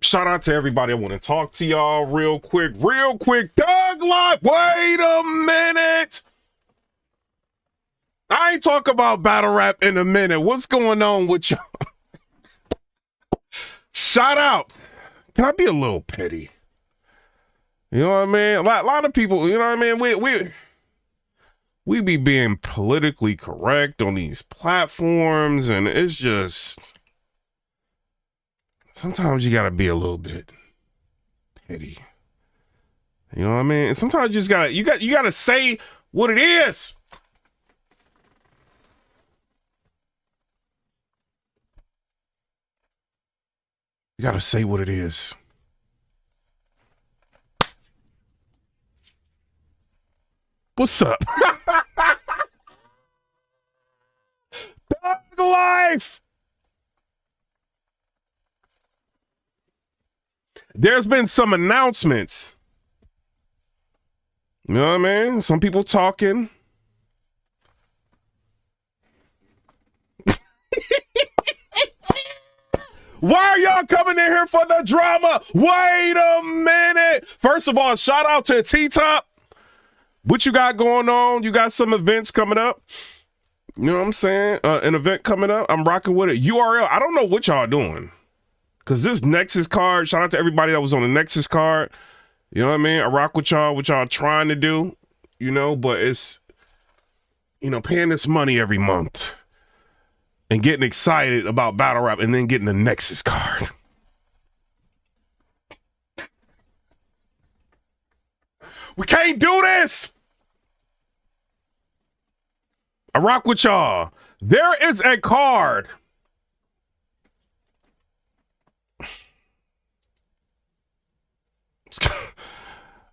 Shout out to everybody. I want to talk to y'all real quick. Doug Live. Wait a minute. I ain't talk about battle rap in a minute. What's going on with y'all? Shout out. Can I be a little petty? You know what I mean? A lot of people, you know what I mean? We be being politically correct on these platforms, and it's just sometimes you gotta be a little bit petty. You know what I mean? Sometimes you just gotta say what it is. You gotta say what it is. What's up? Thug Life. There's been some announcements. You know what I mean? Some people talking. Why are y'all coming in here for the drama? Wait a minute. First of all, shout out to T-Top. What you got going on? You got some events coming up. You know what I'm saying? An event coming up. I'm rocking with it. URL. I don't know what y'all doing. Because this Nexus card, shout out to everybody that was on the Nexus card. You know what I mean? I rock with y'all, what y'all trying to do. You know, but it's, you know, paying this money every month. And getting excited about battle rap and then getting the Nexus card. We can't do this. I rock with y'all. There is a card.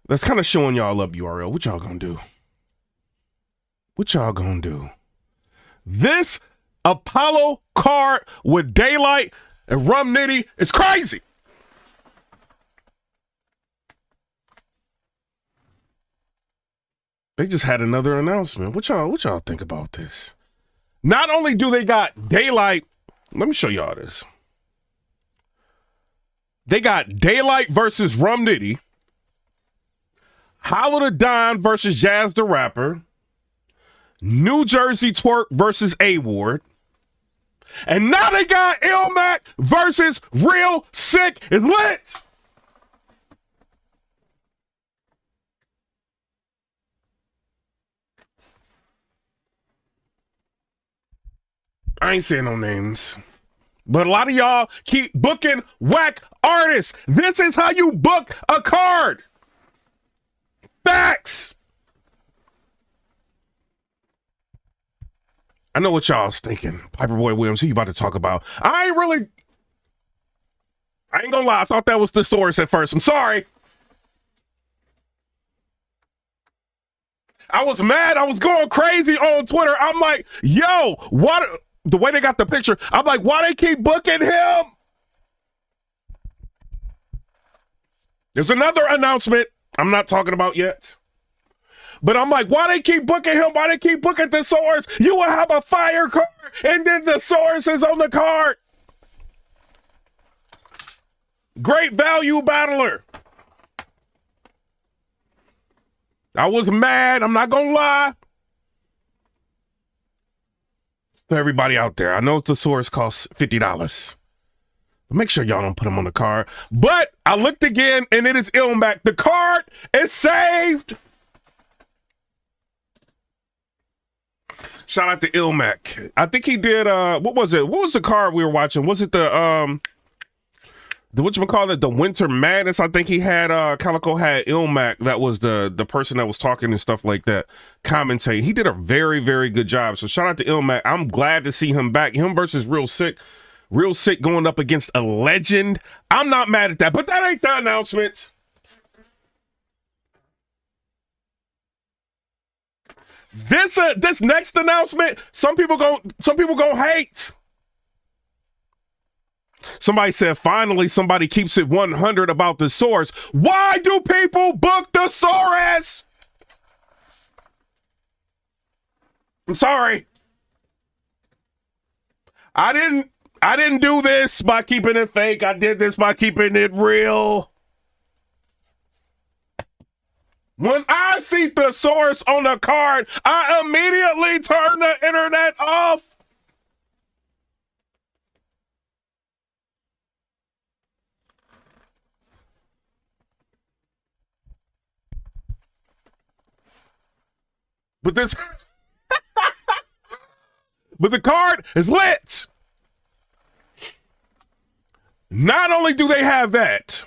That's kind of showing y'all up, URL. What y'all gonna do? What y'all gonna do? This Apollo card with Daylight and Rum Nitty is crazy. They just had another announcement. What y'all think about this? Not only do they got Daylight, let me show y'all this. They got Daylight versus Rum Nitty, Hollow the Don versus Jazz the Rapper, New Jersey Twerk versus A-Ward, and now they got Ilmac versus Real Sick is lit. I ain't saying no names, but a lot of y'all keep booking whack artists. This is how you book a card. Facts. I know what y'all's thinking. PIPERBOY Williams, who you about to talk about? I ain't gonna lie. I thought that was the source at first. I'm sorry. I was mad. I was going crazy on Twitter. I'm like, yo, what? The way they got the picture, I'm like, why they keep booking him? There's another announcement I'm not talking about yet. But I'm like, why they keep booking him? Why they keep booking the source? You will have a fire card, and then the source is on the card. Great value battler. I was mad. I'm not going to lie. For everybody out there, I know the source costs $50. But make sure y'all don't put them on the card. But I looked again, and it is Ilmac. The card is saved. Shout out to Ilmac. I think he did, what was it? What was the card we were watching? Was it the whatchamacallit, the Winter Madness? I think he had, Calico had Ilmac. That was the person that was talking and stuff like that, commentating. He did a very, very good job. So shout out to Ilmac. I'm glad to see him back. Him versus Real Sick. Real Sick going up against a legend. I'm not mad at that, but that ain't the announcement. This next announcement, some people gonna hate. Somebody said, finally, somebody keeps it 100 about the source. Why do people book the source? I'm sorry. I I didn't do this by keeping it fake. I did this by keeping it real. When I see thesaurus on the card, I immediately turn the internet off. But this, but the card is lit. Not only do they have that,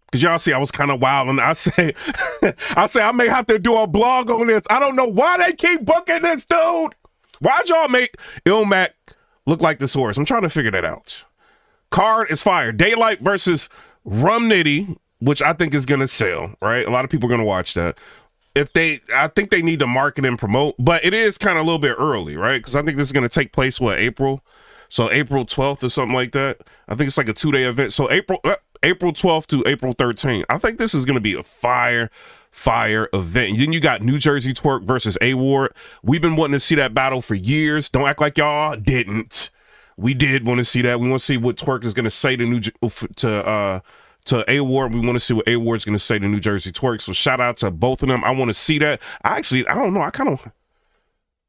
because y'all see I was kind of wild, and I say I may have to do a blog on this. I don't know why they keep booking this dude. Why'd y'all make Ilmac look like the source? I'm trying to figure that out. Card is fire. Daylight versus Rum Nitty, which I think is gonna sell, right? A lot of people are gonna watch that. I think they need to market and promote, but it is kind of a little bit early, right? Because I think this is gonna take place, April? So April 12th or something like that. I think it's like a 2-day event. So April 12th to April 13th. I think this is going to be a fire event. And then you got New Jersey Twerk versus A-Ward. We've been wanting to see that battle for years. Don't act like y'all didn't. We did want to see that. We want to see what Twerk is going to say to A-Ward. We want to see what A-Ward's going to say to New Jersey Twerk. So shout out to both of them. I want to see that. I don't know.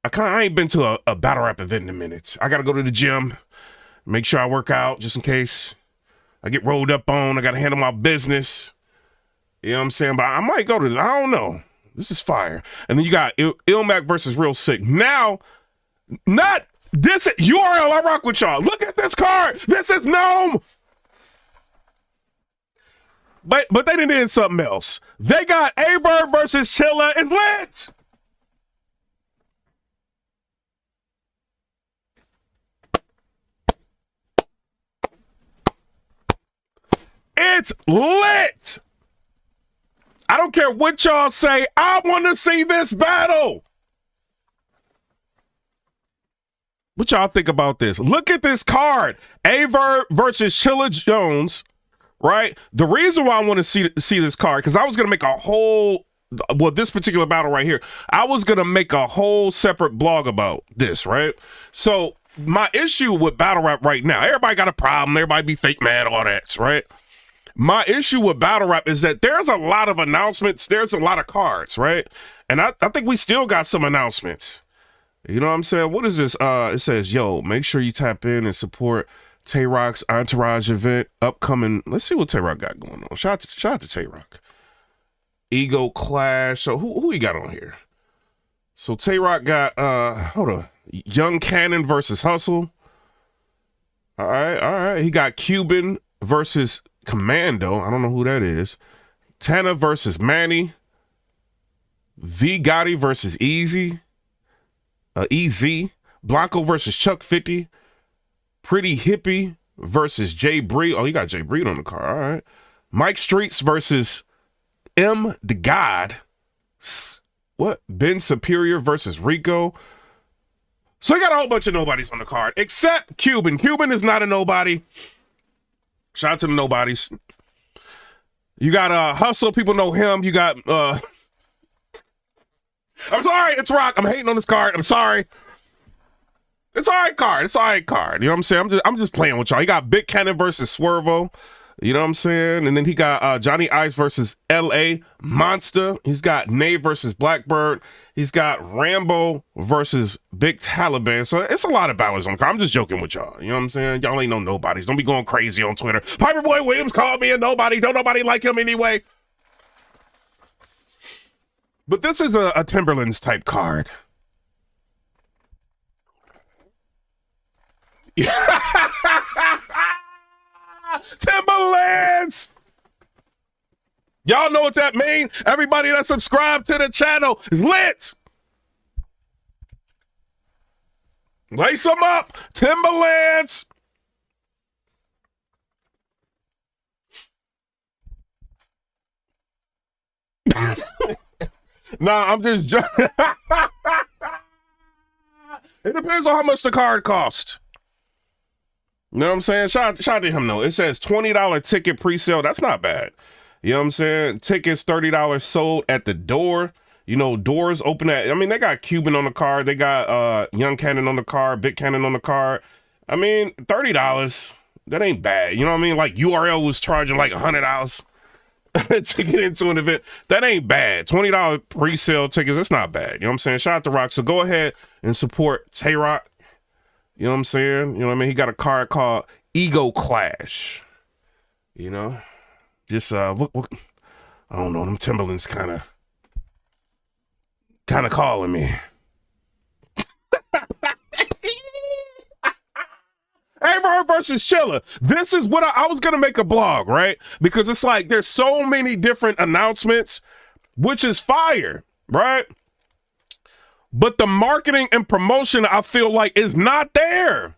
I ain't been to a battle rap event in a minute. I got to go to the gym, make sure I work out just in case I get rolled up on. I got to handle my business. You know what I'm saying? But I might go to this. I don't know. This is fire. And then you got Ilmac versus Real Sick. Now, not this URL. I rock with y'all. Look at this card. This is Gnome. But they did something else. They got VERB versus Chilla. It's lit. It's lit. I don't care what y'all say. I want to see this battle. What y'all think about this? Look at this card. VERB versus Chilla Jones, right? The reason why I want to see this card, because I was going to make a whole, this particular battle right here, I was going to make a whole separate blog about this, right? So my issue with battle rap right now, everybody got a problem. Everybody be fake mad, all that, right? My issue with battle rap is that there's a lot of announcements. There's a lot of cards, right? And I think we still got some announcements. You know what I'm saying? What is this? It says, yo, make sure you tap in and support Tay-Rock's Entourage event upcoming. Let's see what Tay-Rock got going on. Shout out to Tay-Rock. Ego Clash. So who he got on here? So Tay-Rock got, hold on. Young Cannon versus Hustle. All right. He got Cuban versus Commando. I don't know who that is. Tana versus Manny. V Gotti versus Easy. Easy. Blanco versus Chuck 50. Pretty Hippie versus Jay Bree. Oh, you got Jay Bree on the card. All right. Mike Streets versus M. the God. What? Ben Superior versus Rico. So you got a whole bunch of nobodies on the card, except Cuban. Cuban is not a nobody. Shout out to the nobodies. You got Hustle. People know him. You got I'm sorry, it's Rock. I'm hating on this card. I'm sorry. It's all right card. It's all right card. You know what I'm saying? I'm just playing with y'all. You got Big Cannon versus Swervo. You know what I'm saying? And then he got Johnny Ice versus LA Monster. He's got Nate versus Blackbird. He's got Rambo versus Big Taliban. So it's a lot of battles on the card. I'm just joking with y'all. You know what I'm saying? Y'all ain't no nobodies. Don't be going crazy on Twitter. PIPERBOY Williams called me a nobody. Don't nobody like him anyway. But this is a Timberlands type card. Timberlands! Y'all know what that means? Everybody that subscribed to the channel is lit. Lace them up. Timberlands. Nah, I'm just joking. It depends on how much the card costs. You know what I'm saying? Shout out to him though. It says $20 ticket pre-sale. That's not bad. You know what I'm saying? Tickets $30 sold at the door. You know, doors open at, I mean, they got Cuban on the card. They got Young Cannon on the card, Big Cannon on the card. I mean, $30, that ain't bad. You know what I mean? Like URL was charging like $100 to get into an event. That ain't bad. $20 pre-sale tickets, that's not bad. You know what I'm saying? Shout out to Rock. So go ahead and support Tay Rock. You know what I'm saying? You know what I mean? He got a card called Ego Clash. You know? Just what I don't know, them Timberlands kind of calling me. Verb versus Chilla. This is what I was gonna make a blog, right? Because it's like there's so many different announcements, which is fire, right? But the marketing and promotion, I feel like, is not there.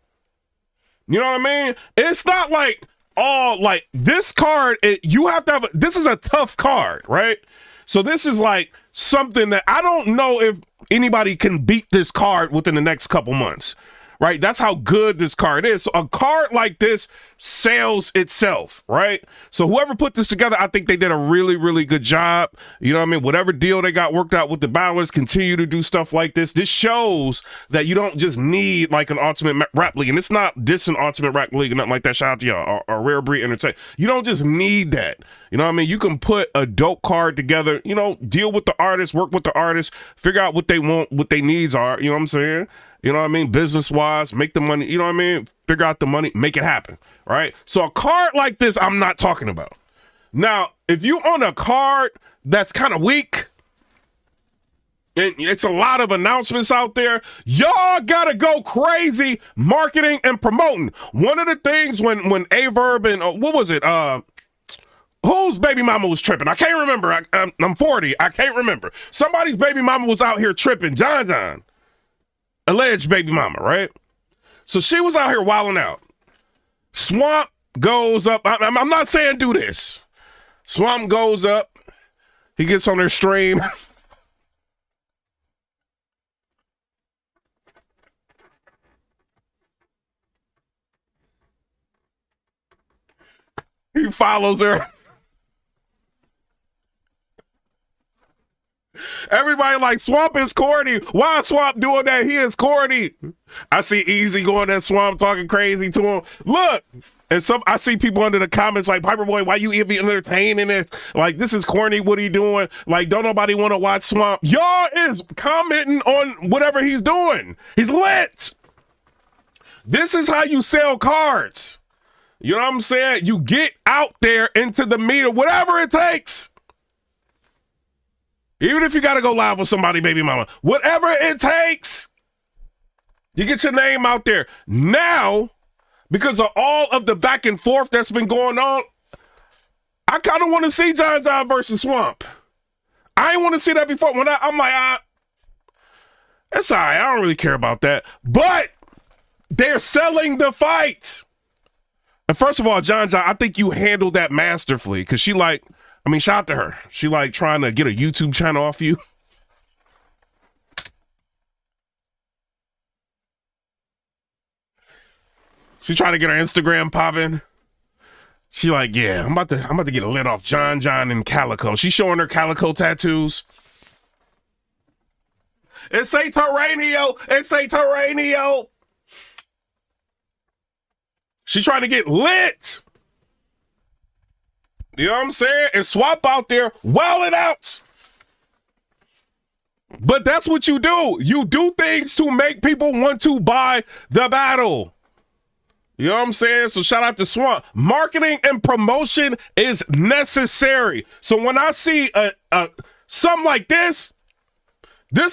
You know what I mean? It's not like all like this card. You have to have. This is a tough card, right? So this is like something that I don't know if anybody can beat this card within the next couple months. Right? That's how good this card is. So a card like this sells itself, right? So whoever put this together, I think they did a really, really good job. You know what I mean? Whatever deal they got worked out with the battlers, continue to do stuff like this. This shows that you don't just need like an ultimate rap league. And it's not an ultimate rap league or nothing like that. Shout out to y'all, or Rare Breed Entertainment. You don't just need that. You know what I mean? You can put a dope card together, you know, deal with the artist, work with the artist, figure out what they want, what their needs are. You know what I'm saying? You know what I mean? Business-wise, make the money, you know what I mean? Figure out the money, make it happen, right? So a card like this, I'm not talking about. Now, if you own a card that's kind of weak, and it's a lot of announcements out there, y'all gotta go crazy marketing and promoting. One of the things when VERB and, what was it? Whose baby mama was tripping? I can't remember. I'm 40. I can't remember. Somebody's baby mama was out here tripping. John. Alleged baby mama, right? So she was out here wilding out. Swamp goes up. I'm not saying do this. Swamp goes up. He gets on their stream. He follows her. Everybody like, Swamp is corny. Why is Swamp doing that? He is corny. I see Easy going at Swamp, talking crazy to him. Look, and I see people under the comments like, Piperboy, why you even entertaining this? Like, this is corny. What he doing? Like, don't nobody want to watch Swamp. Y'all is commenting on whatever he's doing. He's lit. This is how you sell cards. You know what I'm saying? You get out there into the meter, whatever it takes. Even if you got to go live with somebody, baby mama, whatever it takes, you get your name out there. Now, because of all of the back and forth that's been going on, I kind of want to see John versus Swamp. I ain't want to see that before. When I'm like, that's all right. I don't really care about that. But they're selling the fight. And first of all, John, I think you handled that masterfully, because she like, I mean, shout out to her. She like trying to get a YouTube channel off you. She trying to get her Instagram popping. She like, yeah, I'm about to get a lid off John and Calico. She's showing her Calico tattoos. It's a Terranio. It's a Terranio. She trying to get lit. You know what I'm saying? And Swap out there wilding out. But that's what you do. You do things to make people want to buy the battle. You know what I'm saying? So shout out to Swamp. Marketing and promotion is necessary. So when I see something like this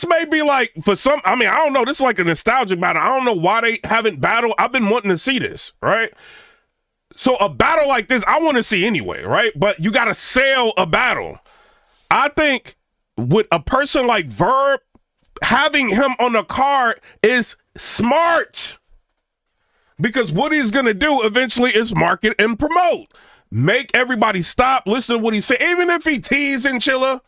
may be like, for some, I mean, I don't know. This is like a nostalgic battle. I don't know why they haven't battled. I've been wanting to see this, right? So a battle like this, I want to see anyway, right? But you got to sell a battle. I think with a person like VERB, having him on the card is smart. Because what he's going to do eventually is market and promote. Make everybody stop, listen to what he's saying. Even if he teasing Chilla,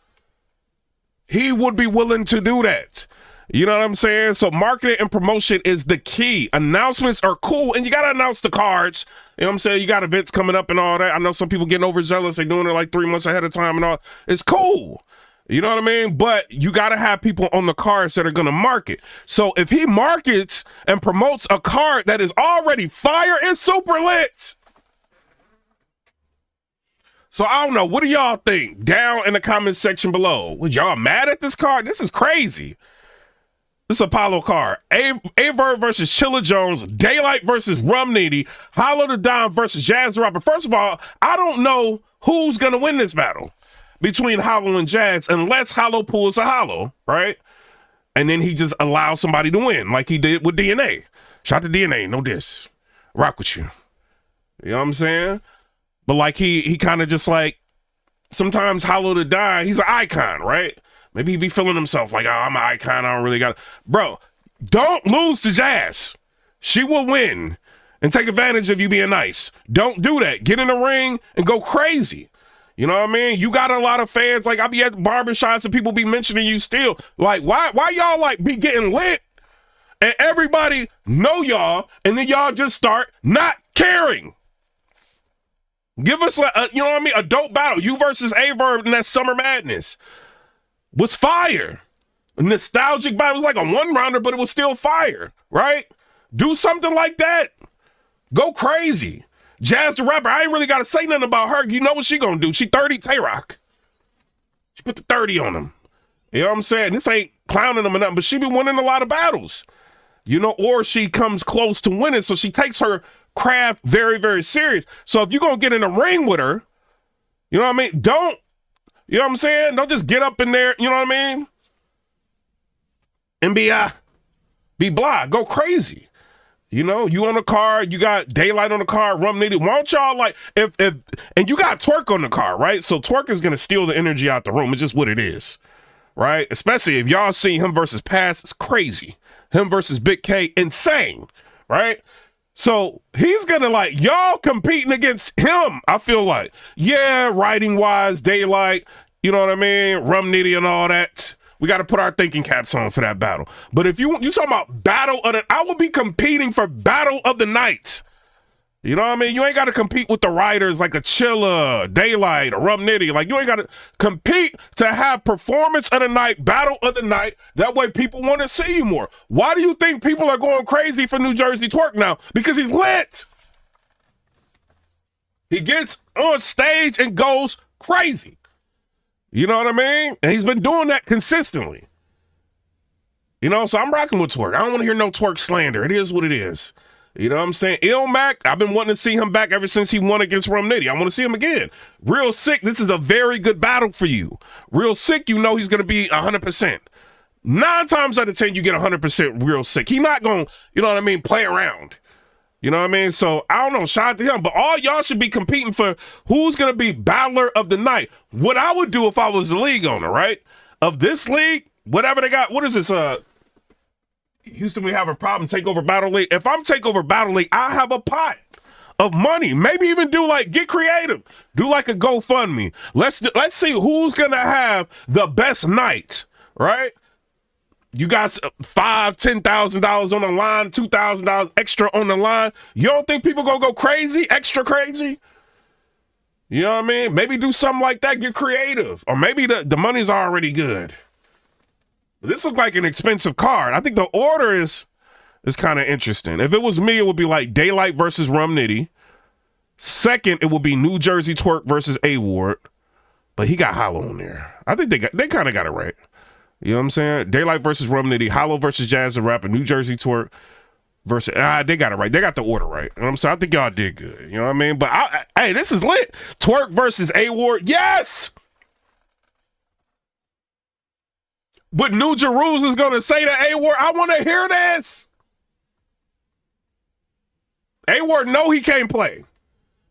he would be willing to do that. You know what I'm saying? So marketing and promotion is the key. Announcements are cool, and you got to announce the cards. You know what I'm saying? You got events coming up and all that. I know some people getting overzealous. They're doing it like 3 months ahead of time and all. It's cool. You know what I mean? But you got to have people on the cards that are going to market. So if he markets and promotes a card that is already fire, it's super lit. So I don't know. What do y'all think? Down in the comment section below. Was y'all mad at this card? This is crazy. This Apollo card. VERB versus Chilla Jones. Daylight versus Rum Nitty. Hollow the Dime versus Jazz the Rapper. First of all, I don't know who's going to win this battle between Hollow and Jazz unless Hollow pulls a Hollow, right? And then he just allows somebody to win like he did with DNA. Shout to DNA. No diss. Rock with you. You know what I'm saying? But like he kind of just like, sometimes Hollow the Dime, he's an icon, right? Maybe he be feeling himself like, oh, I'm an icon, I don't really got it. Bro, don't lose to Jazz. She will win and take advantage of you being nice. Don't do that. Get in the ring and go crazy. You know what I mean? You got a lot of fans. Like, I be at barbershops and people be mentioning you still. Like, why y'all like be getting lit and everybody know y'all and then y'all just start not caring? Give us, you know what I mean? A dope battle. You versus VERB in that Summer Madness was fire. A nostalgic battle. It was like a one-rounder, but it was still fire, right? Do something like that. Go crazy. Jazz the Rapper, I ain't really got to say nothing about her. You know what she gonna do. She 30 Tay-Rock. She put the 30 on him. You know what I'm saying? This ain't clowning him or nothing, but she been winning a lot of battles. You know, or she comes close to winning, so she takes her craft very, very serious. So if you're going to get in the ring with her, you know what I mean? Don't, you know what I'm saying? Don't just get up in there, you know what I mean? And be blah, go crazy. You know, you on the card, you got Daylight on the card, Rum Nitty. Why don't y'all like, and you got Twerk on the card, right? So Twerk is going to steal the energy out the room. It's just what it is, right? Especially if y'all see him versus Pass, it's crazy. Him versus Big K, insane, right? So he's gonna like y'all competing against him. I feel like, yeah, writing wise, Daylight, you know what I mean, Rum Nitty and all that. We got to put our thinking caps on for that battle. But if you talking about battle of the, I will be competing for battle of the night. You know what I mean? You ain't got to compete with the writers like a Chilla, Daylight, or Rum Nitty. Like, you ain't got to compete to have performance of the night, battle of the night. That way people want to see you more. Why do you think people are going crazy for New Jersey Twerk now? Because he's lit. He gets on stage and goes crazy. You know what I mean? And he's been doing that consistently. You know, so I'm rocking with Twerk. I don't want to hear no Twerk slander. It is what it is. You know what I'm saying? Ilmac, I've been wanting to see him back ever since he won against Rum Nitty. I want to see him again. Real Sick, this is a very good battle for you. Real Sick, you know he's going to be 100%. 9 times out of 10, you get 100% Real Sick. He not going to, you know what I mean, play around. You know what I mean? So, I don't know, shout out to him. But all y'all should be competing for who's going to be battler of the night. What I would do if I was the league owner, right? Of this league, whatever they got, what is this, Houston, we have a problem, Takeover Battle League. If I'm Takeover Battle League, I have a pot of money. Maybe even do like, get creative. Do like a GoFundMe. Let's see who's going to have the best night, right? You got $5,000, $10,000 on the line, $2,000 extra on the line. You don't think people going to go crazy, extra crazy? You know what I mean? Maybe do something like that, get creative. Or maybe the money's already good. This looks like an expensive card. I think the order is kind of interesting. If it was me, it would be like Daylight versus Rum Nitty. Second, it would be New Jersey Twerk versus A-Ward. But he got Hollow on there. I think they kind of got it right. You know what I'm saying? Daylight versus Rum Nitty, Hollow versus Jazz the Rapper, New Jersey Twerk versus, they got it right. They got the order right. You know what I'm saying? I think y'all did good. You know what I mean? But, hey, this is lit. Twerk versus A-Ward. Yes! But New Jerusalem's going to say to A-Ward, I want to hear this. A-Ward know he can't play.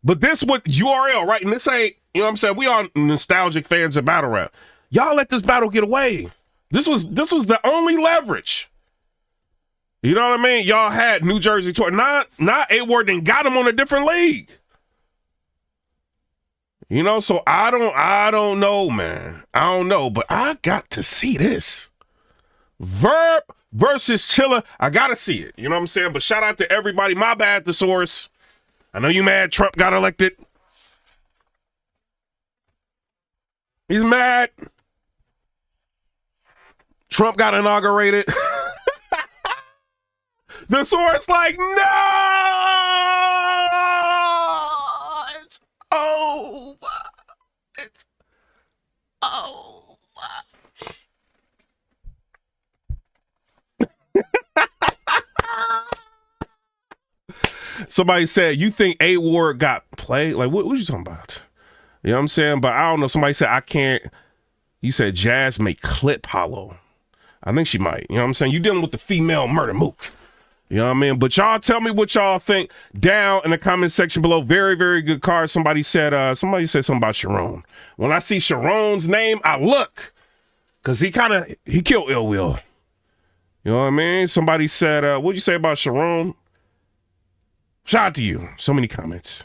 But this with URL, right? And this ain't, you know what I'm saying? We are nostalgic fans of battle rap. Y'all let this battle get away. This was the only leverage. You know what I mean? Y'all had New Jersey Twerk. Not A-Ward and got him on a different league. You know, so I don't know, man. I don't know, but I got to see this. VERB versus Chilla. I got to see it. You know what I'm saying? But shout out to everybody. My bad, Thesaurus. I know you mad Trump got elected. He's mad. Trump got inaugurated. The source like, no, it's over. It's over. Somebody said, you think A Ward got played? Like, what you talking about? You know what I'm saying? But I don't know. Somebody said, I can't. You said Jazz may clip hollow. I think she might. You know what I'm saying? You dealing with the female murder mook. You know what I mean? But y'all tell me what y'all think down in the comment section below. Very, very good card. Somebody said something about Sharon. When I see Sharon's name, I look. Because he killed Ill Will. You know what I mean? Somebody said, what'd you say about Sharon? Shout out to you. So many comments.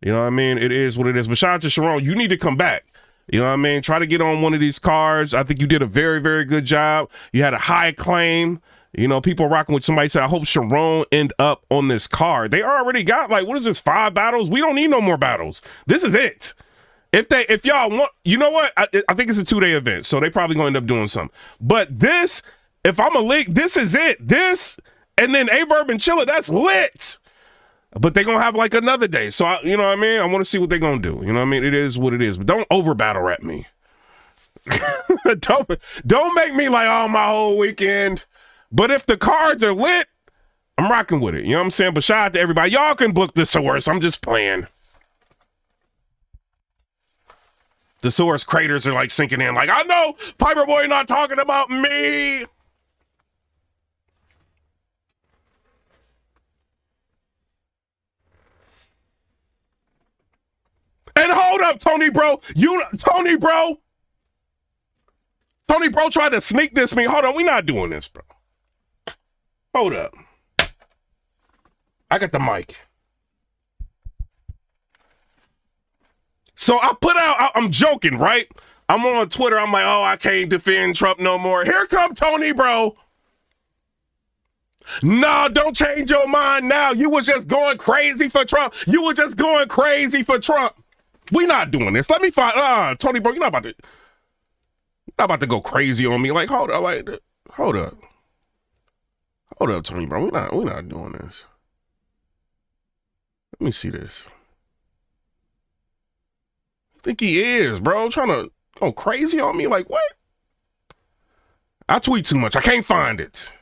You know what I mean? It is what it is. But shout out to Sharon. You need to come back. You know what I mean? Try to get on one of these cards. I think you did a very, very good job. You had a high claim. You know, people rocking with somebody said, I hope Sharon end up on this card. They already got, like, what is this, 5 battles? We don't need no more battles. This is it. If y'all want, you know what? I think it's a 2-day event, so they probably going to end up doing something. But this, if I'm a league, this is it. This, and then VERB and Chilla, that's lit. But they're going to have, like, another day. So, you know what I mean? I want to see what they're going to do. You know what I mean? It is what it is. But don't over battle rap me. Don't make me like, oh, my whole weekend. But if the cards are lit, I'm rocking with it. You know what I'm saying? But shout out to everybody. Y'all can book the source. I'm just playing. The source craters are like sinking in. Like, I know Piper Boy not talking about me. And hold up, Tony Bro. Tony Bro tried to sneak this me. Hold on, we not doing this, bro. Hold up. I got the mic. So I put out, I'm joking, right? I'm on Twitter. I'm like, oh, I can't defend Trump no more. Here come Tony Bro. No, don't change your mind now. You was just going crazy for Trump. You were just going crazy for Trump. We not doing this. Let me find, Tony Bro, you're not about to go crazy on me. Like, hold up, Tony Bro. We're not doing this. Let me see this. I think he is, bro. Trying to go crazy on me. Like, what? I tweet too much. I can't find it.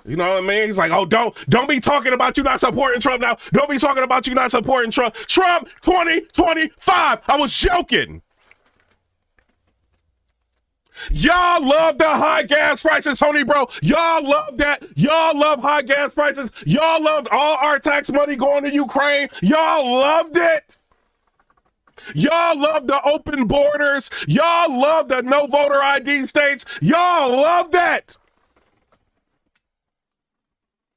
You know what I mean? He's like, oh, don't be talking about you not supporting Trump now. Don't be talking about you not supporting Trump. Trump 2025. I was joking. Y'all love the high gas prices, Tony Bro. Y'all love that. Y'all love high gas prices. Y'all loved all our tax money going to Ukraine. Y'all loved it. Y'all love the open borders. Y'all love the no voter ID states. Y'all love that.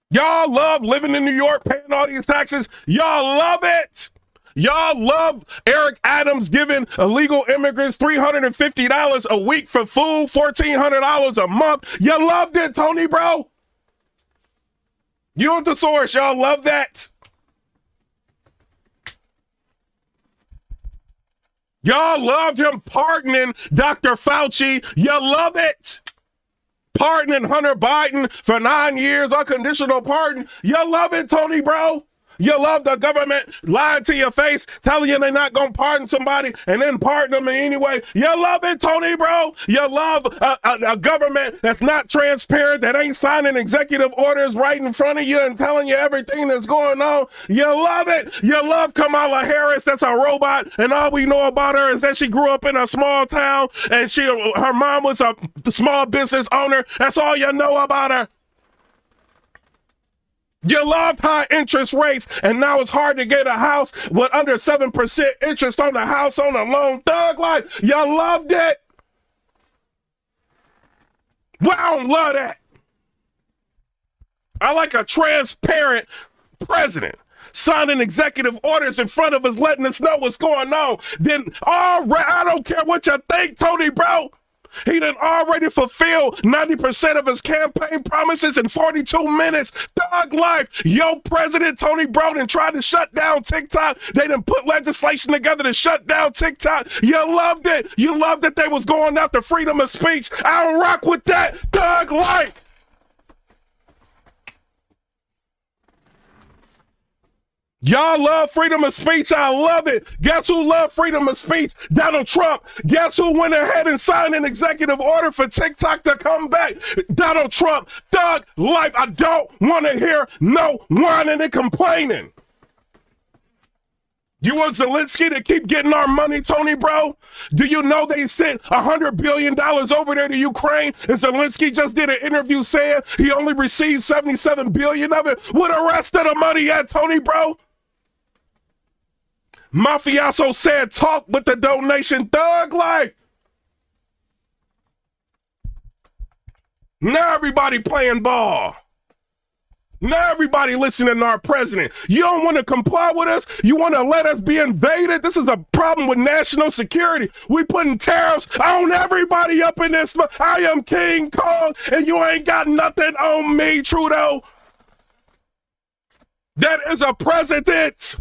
Y'all love living in New York, paying all these taxes. Y'all love it. Y'all love Eric Adams giving illegal immigrants $350 a week for food, $1,400 a month. You loved it, Tony Bro. You at the source, y'all love that. Y'all loved him pardoning Dr. Fauci. You love it. Pardoning Hunter Biden for 9 years, unconditional pardon. You love it, Tony Bro. You love the government lying to your face, telling you they're not going to pardon somebody and then pardon them anyway. You love it, Tony Bro. You love a government that's not transparent, that ain't signing executive orders right in front of you and telling you everything that's going on. You love it. You love Kamala Harris. That's a robot, and all we know about her is that she grew up in a small town and her mom was a small business owner. That's all you know about her. You loved high interest rates, and now it's hard to get a house with under 7% interest on the house on a loan. Thug life. You loved it. Well, I don't love that. I like a transparent president signing executive orders in front of us, letting us know what's going on. Then, all right, I don't care what you think, Tony Bro. He done already fulfilled 90% of his campaign promises in 42 minutes. Thug life. Yo, President Tony Broden tried to shut down TikTok. They done put legislation together to shut down TikTok. You loved it. You loved that they was going after freedom of speech. I don't rock with that. Thug life. Y'all love freedom of speech. I love it. Guess who loved freedom of speech? Donald Trump. Guess who went ahead and signed an executive order for TikTok to come back? Donald Trump. Thug life. I don't want to hear no whining and complaining. You want Zelensky to keep getting our money, Tony, bro? Do you know they sent $100 billion over there to Ukraine? And Zelensky just did an interview saying he only received $77 billion of it. Where the rest of the money at, Tony, bro? Mafioso said, talk with the donation. Thug life. Now everybody playing ball. Now everybody listening to our president. You don't want to comply with us? You want to let us be invaded? This is a problem with national security. We putting tariffs on everybody up in this. I am King Kong, and you ain't got nothing on me, Trudeau. That is a president.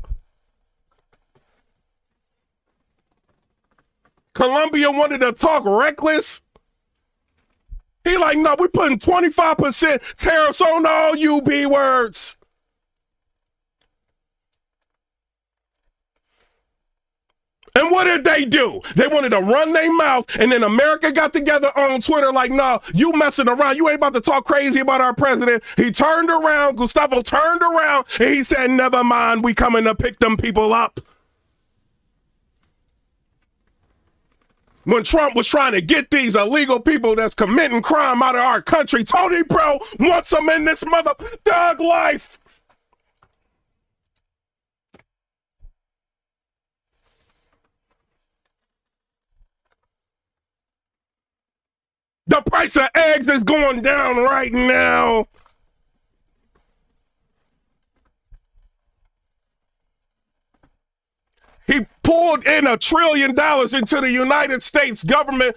Colombia wanted to talk reckless. He like, no, we're putting 25% tariffs on all UB words. And what did they do? They wanted to run their mouth, and then America got together on Twitter like, no, you messing around. You ain't about to talk crazy about our president. He turned around, Gustavo turned around, and he said, never mind, we coming to pick them people up. When Trump was trying to get these illegal people that's committing crime out of our country, Tony Bro wants them in this mother thug life. The price of eggs is going down right now. He pulled in $1 trillion into the United States government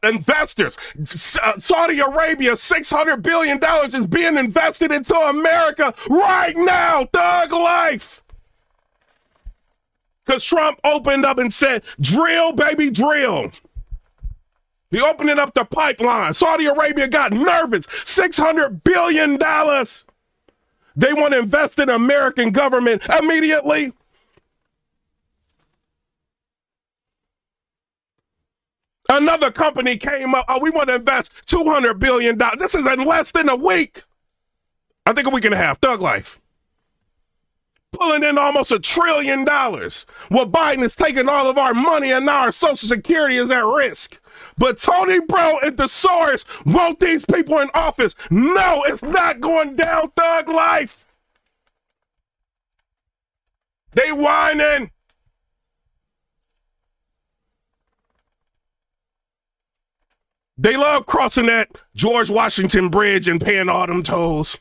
investors. Saudi Arabia, $600 billion is being invested into America right now. Thug life. Because Trump opened up and said, drill, baby, drill. He opened up the pipeline. Saudi Arabia got nervous. $600 billion. They want to invest in American government immediately. Another company came up, we want to invest $200 billion. This is in less than a week. I think a week and a half, thug life. Pulling in almost $1 trillion. Well, Biden is taking all of our money and now our Social Security is at risk. But Tony Bro and the source want these people in office. No, it's not going down, thug life. They whining. They love crossing that George Washington Bridge and paying all them tolls.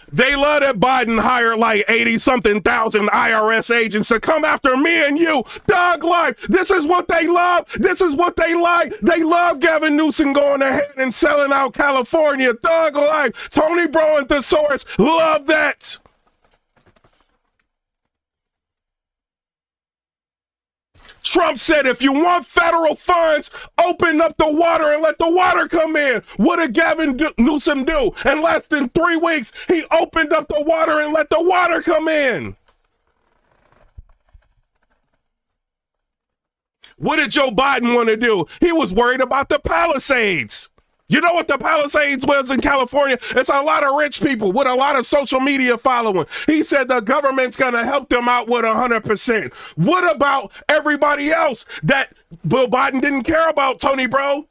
They love that Biden hired like 80-something thousand IRS agents to come after me and you. Thug life. This is what they love. This is what they like. They love Gavin Newsom going ahead and selling out California. Thug life. Tony Bro and Thesaurus love that. Trump said, if you want federal funds, open up the water and let the water come in. What did Gavin Newsom do? In less than 3 weeks, he opened up the water and let the water come in. What did Joe Biden want to do? He was worried about the Palisades. You know what the Palisades was in California? It's a lot of rich people with a lot of social media following. He said the government's going to help them out with 100%. What about everybody else that Bill Biden didn't care about, Tony Bro?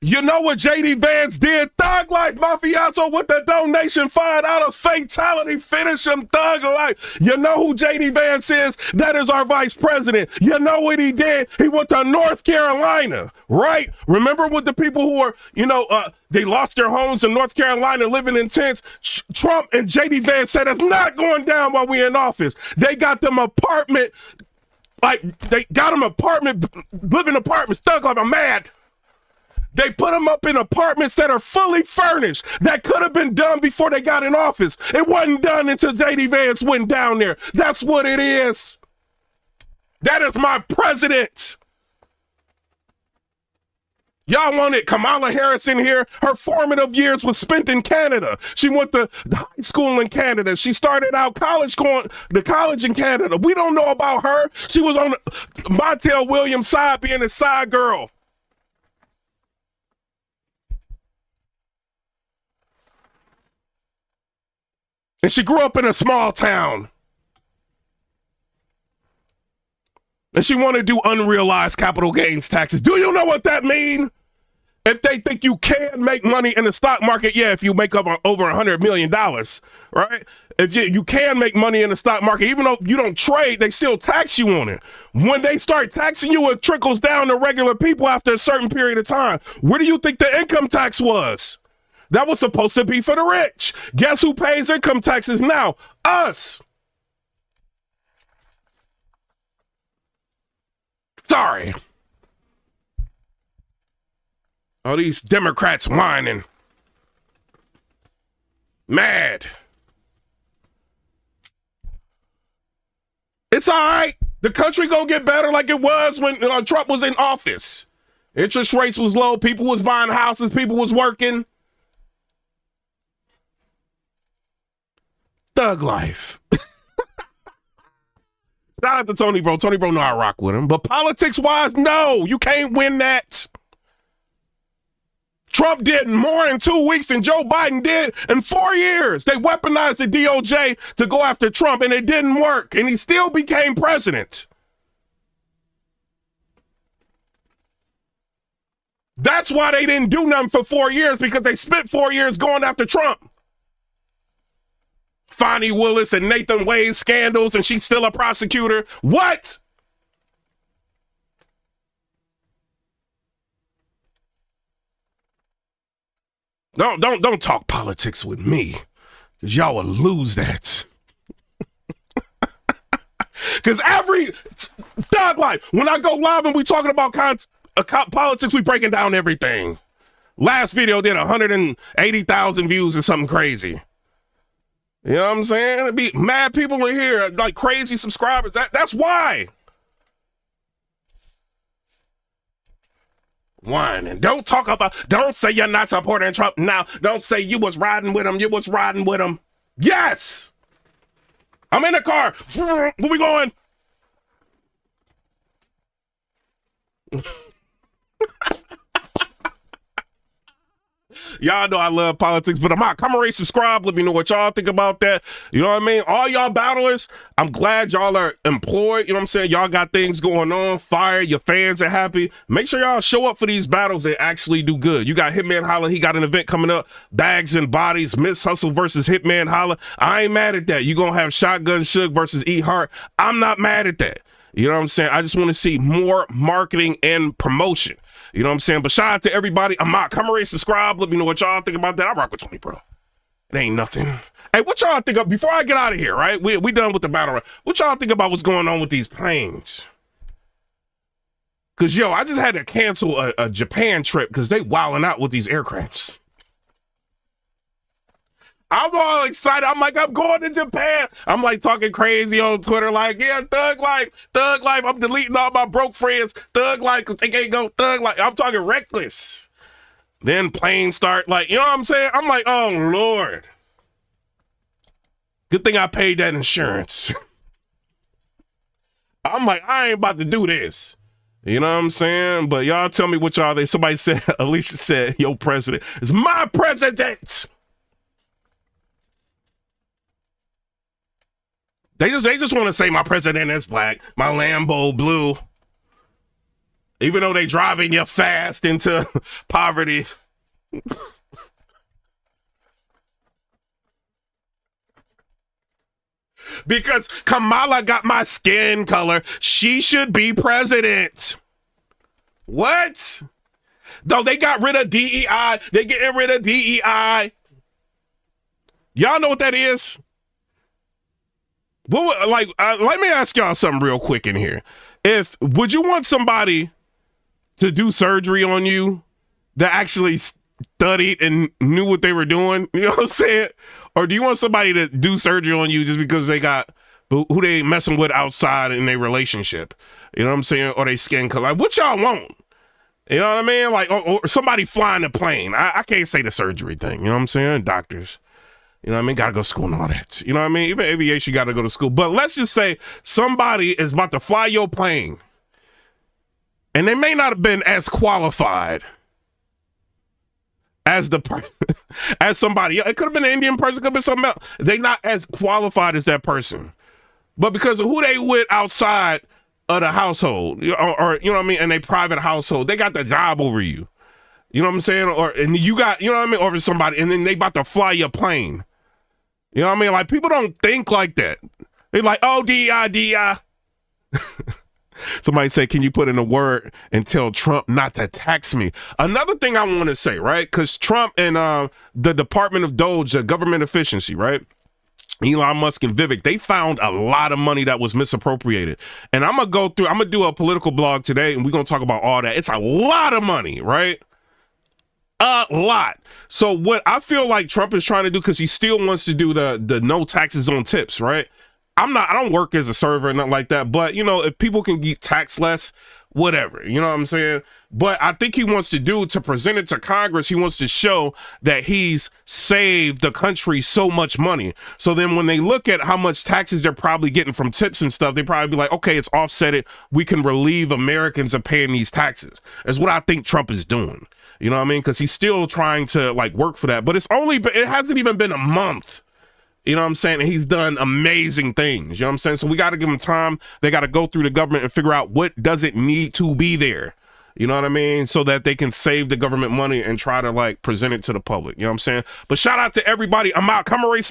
You know what JD Vance did? Thug Life Mafioso with the donation, $5 fatality, finish him, Thug Life. You know who JD Vance is? That is our vice president. You know what he did? He went to North Carolina, right? Remember with the people who are, they lost their homes in North Carolina living in tents? Trump and JD Vance said it's not going down while we're in office. They got them apartment, living apartments. Thug Life, I'm mad. They put them up in apartments that are fully furnished. That could have been done before they got in office. It wasn't done until JD Vance went down there. That's what it is. That is my president. Y'all wanted Kamala Harris in here. Her formative years was spent in Canada. She went to high school in Canada. She started out going to college in Canada. We don't know about her. She was on Montel Williams' side, being a side girl. And she grew up in a small town. And she wanted to do unrealized capital gains taxes. Do you know what that means? If they think you can make money in the stock market, yeah, if you make up over $100 million, right? If you can make money in the stock market, even though you don't trade, they still tax you on it. When they start taxing you, it trickles down to regular people after a certain period of time. Where do you think the income tax was? That was supposed to be for the rich. Guess who pays income taxes now? Us. Sorry. All these Democrats whining. Mad. It's all right. The country gonna get better like it was when Trump was in office. Interest rates was low. People was buying houses. People was working. Thug life. Shout out to Tony Bro. Tony Bro know I rock with him. But politics-wise, no. You can't win that. Trump did more in 2 weeks than Joe Biden did in 4 years. They weaponized the DOJ to go after Trump, and it didn't work. And he still became president. That's why they didn't do nothing for 4 years, because they spent 4 years going after Trump. Fonnie Willis and Nathan Wade scandals, and she's still a prosecutor. What? Don't talk politics with me, because y'all will lose that. Because every Thug Life, when I go live and we talking about politics, we breaking down everything. Last video did 180,000 views or something crazy. You know what I'm saying? It'd be mad people in here, like crazy subscribers. That's why. Whining. Don't say you're not supporting Trump now. Don't say you was riding with him. Yes! I'm in the car. Where we going? Y'all know I love politics, but I'm out. Come and subscribe. Let me know what y'all think about that. You know what I mean? All y'all battlers, I'm glad y'all are employed. You know what I'm saying? Y'all got things going on. Fire. Your fans are happy. Make sure y'all show up for these battles and actually do good. You got Hitman Holla. He got an event coming up. Bags and Bodies. Miss Hustle versus Hitman Holla. I ain't mad at that. You going to have Shotgun Suge versus E Heart. I'm not mad at that. You know what I'm saying? I just want to see more marketing and promotion. You know what I'm saying? But shout out to everybody. I'm out. Come and subscribe. Let me know what y'all think about that. I rock with Tony, bro. It ain't nothing. Hey, what y'all think of, before I get out of here, right? We done with the battle. What y'all think about what's going on with these planes? Because, I just had to cancel a Japan trip because they wilding out with these aircrafts. I'm all excited. I'm like, I'm going to Japan. I'm like talking crazy on Twitter, like, yeah, Thug Life. I'm deleting all my broke friends. Thug Life, because they can't go Thug Life. I'm talking reckless. Then planes start, like, you know what I'm saying? I'm like, oh, Lord. Good thing I paid that insurance. I'm like, I ain't about to do this. You know what I'm saying? But y'all tell me what y'all think. Somebody said, Alicia said, yo, president. It's my president. They just want to say my president is black, my Lambo blue. Even though they driving you fast into poverty. Because Kamala got my skin color, she should be president. What? No, they got rid of DEI. They getting rid of DEI. Y'all know what that is? What, like, let me ask y'all something real quick in here. Would you want somebody to do surgery on you that actually studied and knew what they were doing? You know what I'm saying? Or do you want somebody to do surgery on you just because they got who they messing with outside in their relationship? You know what I'm saying? Or they skin color. Like, what y'all want? You know what I mean? Like, or somebody flying a plane. I can't say the surgery thing. You know what I'm saying? Doctors. You know what I mean? Got to go to school and all that. You know what I mean? Even aviation, got to go to school. But let's just say somebody is about to fly your plane, and they may not have been as qualified as as somebody. It could have been an Indian person, could have been something else. They not as qualified as that person. But because of who they with outside of the household, or you know what I mean, and they private household, they got the job over you. You know what I'm saying? And you got, you know what I mean, over somebody, and then they about to fly your plane. You know what I mean? Like, people don't think like that. They're like, oh, DEI. Somebody say, can you put in a word and tell Trump not to tax me? Another thing I want to say, right? Because Trump and the Department of Doge, government efficiency, right? Elon Musk and Vivek, they found a lot of money that was misappropriated. And I'm going to do a political blog today, and we're going to talk about all that. It's a lot of money, right? A lot. So what I feel like Trump is trying to do, because he still wants to do the no taxes on tips, right? I don't work as a server or nothing like that, but you know, if people can get taxed less, whatever, you know what I'm saying? But I think he wants to present it to Congress. He wants to show that he's saved the country so much money. So then when they look at how much taxes they're probably getting from tips and stuff, they probably be like, okay, it's offset it. We can relieve Americans of paying these taxes. That's what I think Trump is doing. You know what I mean? Because he's still trying to like work for that, but it hasn't even been a month. You know what I'm saying? And he's done amazing things. You know what I'm saying? So we got to give him time. They got to go through the government and figure out what does it need to be there. You know what I mean? So that they can save the government money and try to like present it to the public. You know what I'm saying? But shout out to everybody. I'm out. Come and race.